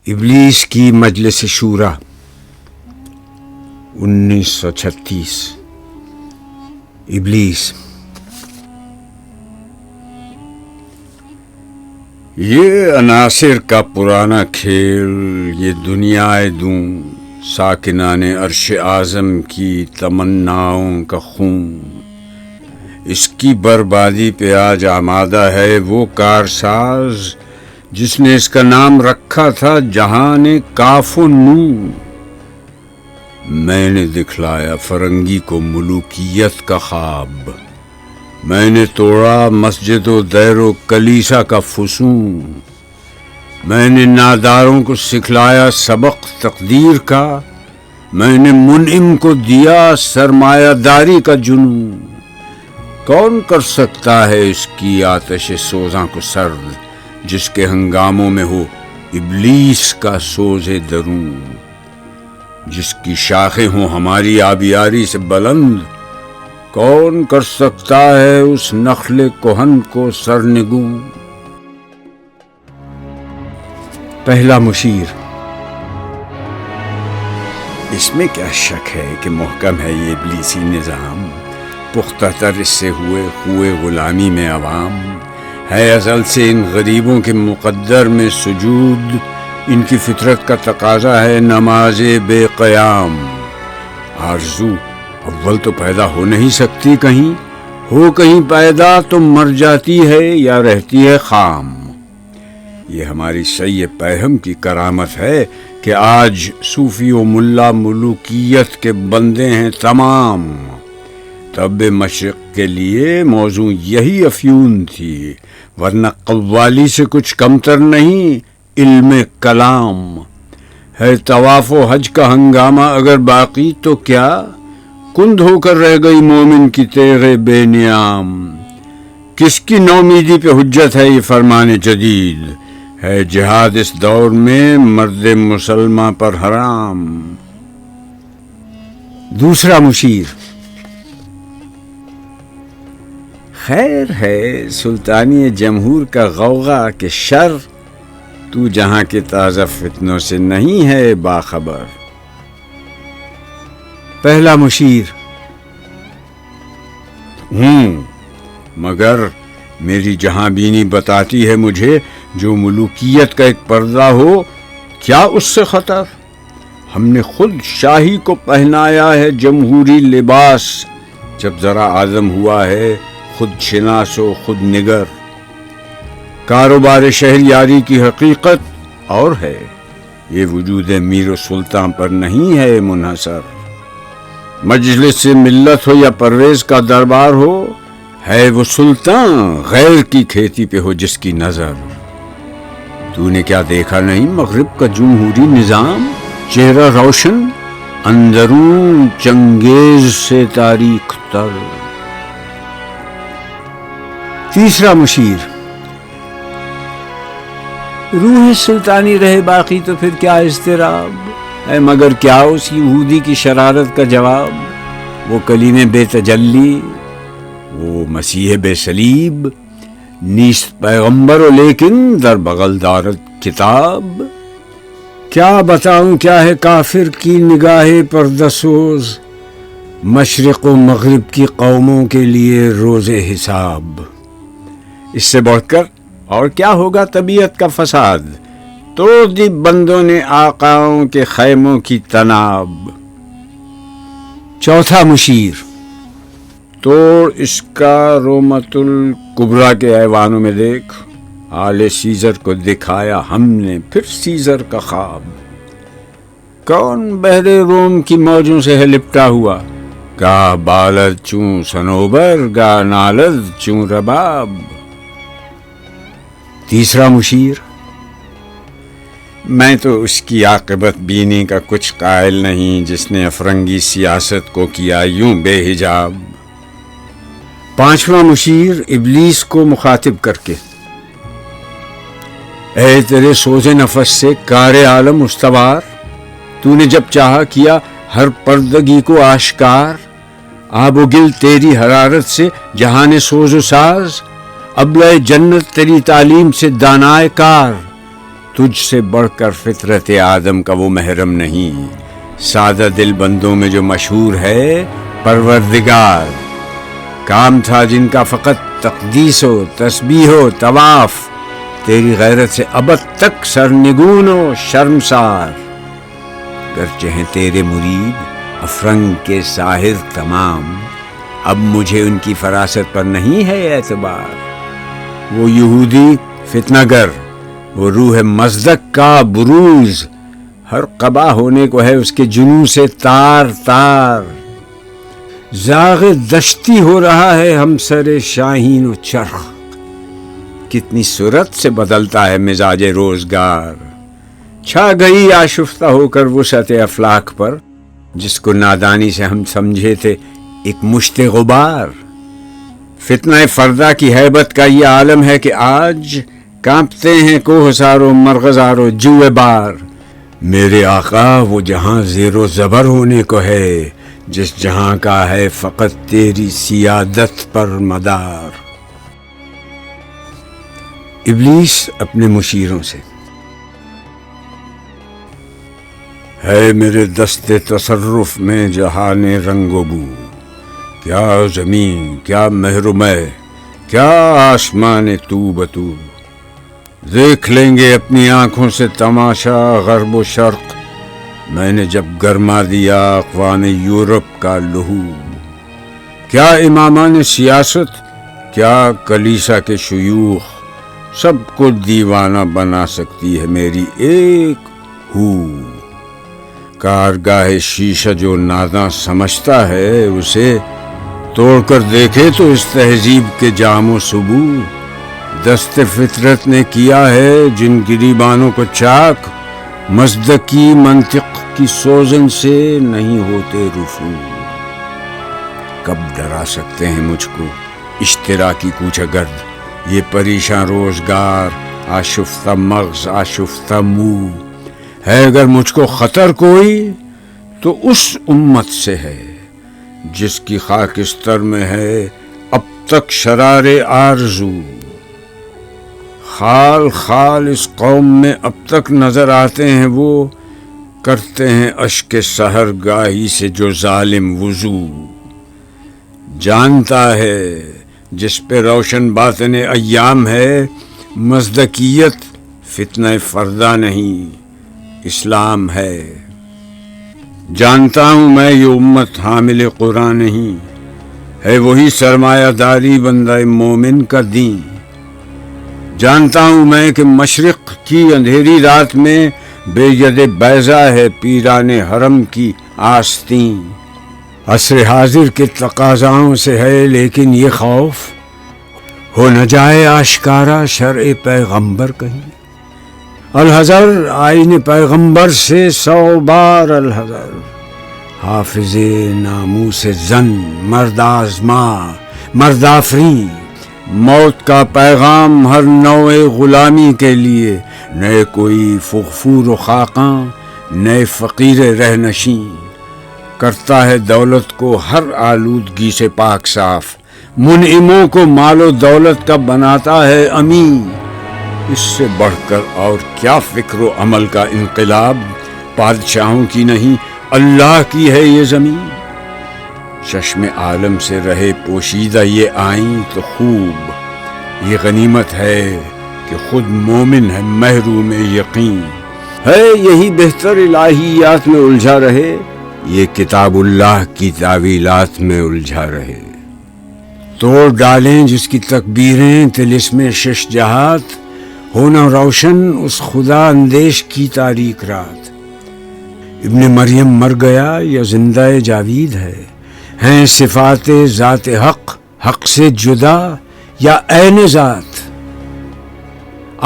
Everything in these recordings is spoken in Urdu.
ابلیس کی مجلس شورا 1936۔ ابلیس: یہ عناصر کا پرانا کھیل، یہ دنیا دوں ساکنان عرش اعظم کی تمناؤں کا خون، اس کی بربادی پہ آج آمادہ ہے وہ کارساز جس نے اس کا نام رکھا تھا جہان کاف و نون۔ میں نے دکھلایا فرنگی کو ملوکیت کا خواب، میں نے توڑا مسجد و دیر و کلیسا کا فسون، میں نے ناداروں کو سکھلایا سبق تقدیر کا، میں نے منعم کو دیا سرمایہ داری کا جنون۔ کون کر سکتا ہے اس کی آتش سوزاں کو سرد، جس کے ہنگاموں میں ہو ابلیس کا سوز درون، جس کی شاخیں ہوں ہماری آبیاری سے بلند۔ کون کر سکتا ہے اس نخل کہن کو سرنگوں؟ پہلا مشیر: اس میں کیا شک ہے کہ محکم ہے یہ ابلیسی نظام، پختہ تر اس سے ہوئے غلامی میں عوام، ہے ازل سے ان غریبوں کے مقدر میں سجود، ان کی فطرت کا تقاضا ہے نماز بے قیام۔ آرزو اول تو پیدا ہو نہیں سکتی کہیں، ہو کہیں پیدا تو مر جاتی ہے یا رہتی ہے خام۔ یہ ہماری سعی پیہم کی کرامت ہے کہ آج صوفی و ملا ملوکیت کے بندے ہیں تمام۔ طب مشرق کے لیے موضوع یہی افیون تھی، ورنہ قوالی سے کچھ کمتر نہیں علم کلام۔ ہے طواف و حج کا ہنگامہ اگر باقی تو کیا کند ہو کر رہ گئی مومن کی تیغ بے نیام۔ کس کی نومیدی پہ حجت ہے یہ فرمان جدید، ہے جہاد اس دور میں مرد مسلمہ پر حرام۔ دوسرا مشیر: خیر ہے سلطانی جمہور کا غوغا کہ شر، تو جہاں کے تازہ فتنوں سے نہیں ہے باخبر۔ پہلا مشیر: مگر میری جہاں بینی بتاتی ہے مجھے جو ملوکیت کا ایک پردہ ہو کیا اس سے خطر۔ ہم نے خود شاہی کو پہنایا ہے جمہوری لباس، جب ذرا عزم ہوا ہے خود شناس و خود نگر۔ کاروبار شہریاری کی حقیقت اور ہے، یہ وجود میر و سلطان پر نہیں ہے منحصر۔ مجلس ملت ہو یا پرویز کا دربار ہو، ہے وہ سلطان غیر کی کھیتی پہ ہو جس کی نظر۔ تو نے کیا دیکھا نہیں مغرب کا جمہوری نظام، چہرہ روشن اندرون چنگیز سے تاریخ تر۔ تیسرا مشیر: روح سلطانی رہے باقی تو پھر کیا اضطراب ہے، مگر کیا اس یہودی کی شرارت کا جواب۔ وہ کلیم بے تجلی، وہ مسیح بے صلیب، نیست پیغمبر و لیکن در بغل دارت کتاب۔ کیا بتاؤں کیا ہے کافر کی نگاہ پردہ سوز، مشرق و مغرب کی قوموں کے لیے روز حساب۔ اس سے بڑھ کر اور کیا ہوگا طبیعت کا فساد، توڑ دی بندوں نے آقاؤں کے خیموں کی تناب۔ چوتھا مشیر: توڑ اس کا رومت الکبریٰ کے ایوانوں میں دیکھ، آل سیزر کو دکھایا ہم نے پھر سیزر کا خواب۔ کون بحر روم کی موجوں سے ہے لپٹا ہوا، گاہ بالد چوں صنوبر گاہ نالد چوں رباب۔ تیسرا مشیر: میں تو اس کی عاقبت بینی کا کچھ قائل نہیں جس نے افرنگی سیاست کو کیا یوں بے حجاب۔ پانچواں مشیر ابلیس کو مخاطب کر کے: اے تیرے سوز نفس سے کار عالم استوار، تو نے جب چاہا کیا ہر پردگی کو آشکار۔ آب و گل تیری حرارت سے جہان سوز و ساز، ابلۂ جنت تیری تعلیم سے دانائے کار۔ تجھ سے بڑھ کر فطرت آدم کا وہ محرم نہیں، سادہ دل بندوں میں جو مشہور ہے پروردگار۔ کام تھا جن کا فقط تقدیس و تسبیح و طواف، تیری غیرت سے ابد تک سرنگون و شرمسار۔ گرچہ ہیں تیرے مرید افرنگ کے ساحر تمام، اب مجھے ان کی فراست پر نہیں ہے اعتبار۔ وہ یہودی فتنہ گر، وہ روح مصدق کا بروز، ہر قبا ہونے کو ہے اس کے جنوں سے تار تار۔ زاغ دشتی ہو رہا ہے ہم سر شاہین و چرخ، کتنی صورت سے بدلتا ہے مزاج روزگار۔ چھا گئی آشفتہ ہو کر وسعت افلاک پر، جس کو نادانی سے ہم سمجھے تھے ایک مشت غبار۔ فتنہ فردا کی ہیبت کا یہ عالم ہے کہ آج کانپتے ہیں کوہسار و مرغزار و جوئے بار۔ میرے آقا وہ جہاں زیر و زبر ہونے کو ہے، جس جہاں کا ہے فقط تیری سیادت پر مدار۔ ابلیس اپنے مشیروں سے: ہے میرے دست تصرف میں جہان رنگ و بو، کیا زمین کیا محرمہ کیا آسمان تو بتو۔ دیکھ لیں گے اپنی آنکھوں سے تماشا غرب و شرق، میں نے جب گرما دیا اقوام یورپ کا لہو۔ کیا امامان سیاست کیا کلیسا کے شیوخ، سب کو دیوانہ بنا سکتی ہے میری ایک ہو۔ کارگاہ شیشہ جو ناداں سمجھتا ہے، اسے توڑ کر دیکھے تو اس تہذیب کے جام و سبو۔ دست فطرت نے کیا ہے جن گریبانوں کو چاک، مصدقی منطق کی سوزن سے نہیں ہوتے رفو۔ کب ڈرا سکتے ہیں مجھ کو اشتراکی کوچہ گرد، یہ پریشاں روزگار آشفتہ مغز آشفتہ منہ۔ ہے اگر مجھ کو خطر کوئی تو اس امت سے ہے جس کی خاکستر میں ہے اب تک شرار آرزو۔ خال خال اس قوم میں اب تک نظر آتے ہیں وہ، کرتے ہیں اشک سحر گاہی سے جو ظالم وضو۔ جانتا ہے جس پہ روشن باطن ایام ہے، مصدقیت فتنہ فردا نہیں اسلام ہے۔ جانتا ہوں میں یہ امت حامل قرآن نہیں، ہے وہی سرمایہ داری بندہ مومن کا دین۔ جانتا ہوں میں کہ مشرق کی اندھیری رات میں بے ید بیضا ہے پیران حرم کی آستین۔ عصر حاضر کے تقاضاؤں سے ہے لیکن یہ خوف، ہو نہ جائے آشکارا شرع پیغمبر کہیں۔ الحذر آئین پیغمبر سے 100 بار الحذر، حافظ ناموس زن مرد آزما مرد آفرین۔ موت کا پیغام ہر نوع غلامی کے لیے، نئے کوئی فغفور و خاقاں نئے فقیر رہنشین۔ کرتا ہے دولت کو ہر آلودگی سے پاک صاف، منعموں کو مال و دولت کا بناتا ہے امین۔ اس سے بڑھ کر اور کیا فکر و عمل کا انقلاب، بادشاہوں کی نہیں اللہ کی ہے یہ زمین۔ چشم عالم سے رہے پوشیدہ یہ آئیں تو خوب، یہ غنیمت ہے کہ خود مومن ہے محروم یقین۔ ہے یہی بہتر الہیات میں الجھا رہے، یہ کتاب اللہ کی تعویلات میں الجھا رہے۔ توڑ ڈالیں جس کی تکبیریں طلسم شش جہات، ہونا روشن اس خدا اندیش کی تاریک رات۔ ابن مریم مر گیا یا زندہ جاوید ہے، ہیں صفات ذات حق حق سے جدا یا عین ذات؟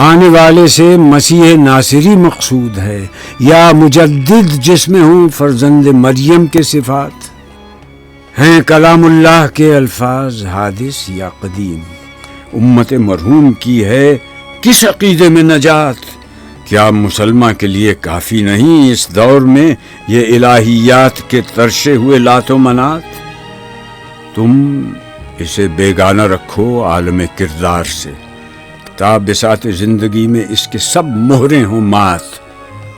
آنے والے سے مسیح ناصری مقصود ہے یا مجدد جس میں ہوں فرزند مریم کے صفات؟ ہیں کلام اللہ کے الفاظ حادث یا قدیم؟ امت مرحوم کی ہے کس عقیدے میں نجات؟ کیا مسلمہ کے لیے کافی نہیں اس دور میں یہ الہیات کے ترشے ہوئے لات و منات؟ تم اسے بیگانہ رکھو عالم کردار سے، تا بساط زندگی میں اس کے سب مہریں ہوں مات.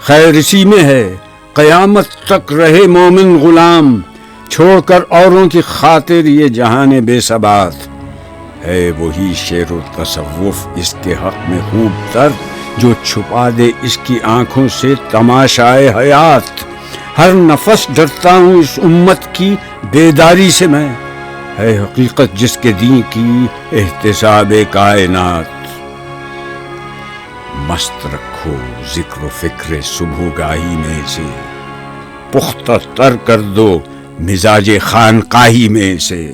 خیر اسی میں ہے قیامت تک رہے مومن غلام, چھوڑ کر اوروں کی خاطر یہ جہان بے ثبات. ہے وہی شعر و تصوف اس کے حق میں خوب تر, جو چھپا دے اس کی آنکھوں سے تماشائے حیات. ہر نفس ڈرتا ہوں اس امت کی بیداری سے میں, ہے حقیقت جس کے دین کی احتساب کائنات. مست رکھو ذکر و فکر صبح گاہی میں سے, پختہ تر کر دو مزاج خانقاہی میں سے.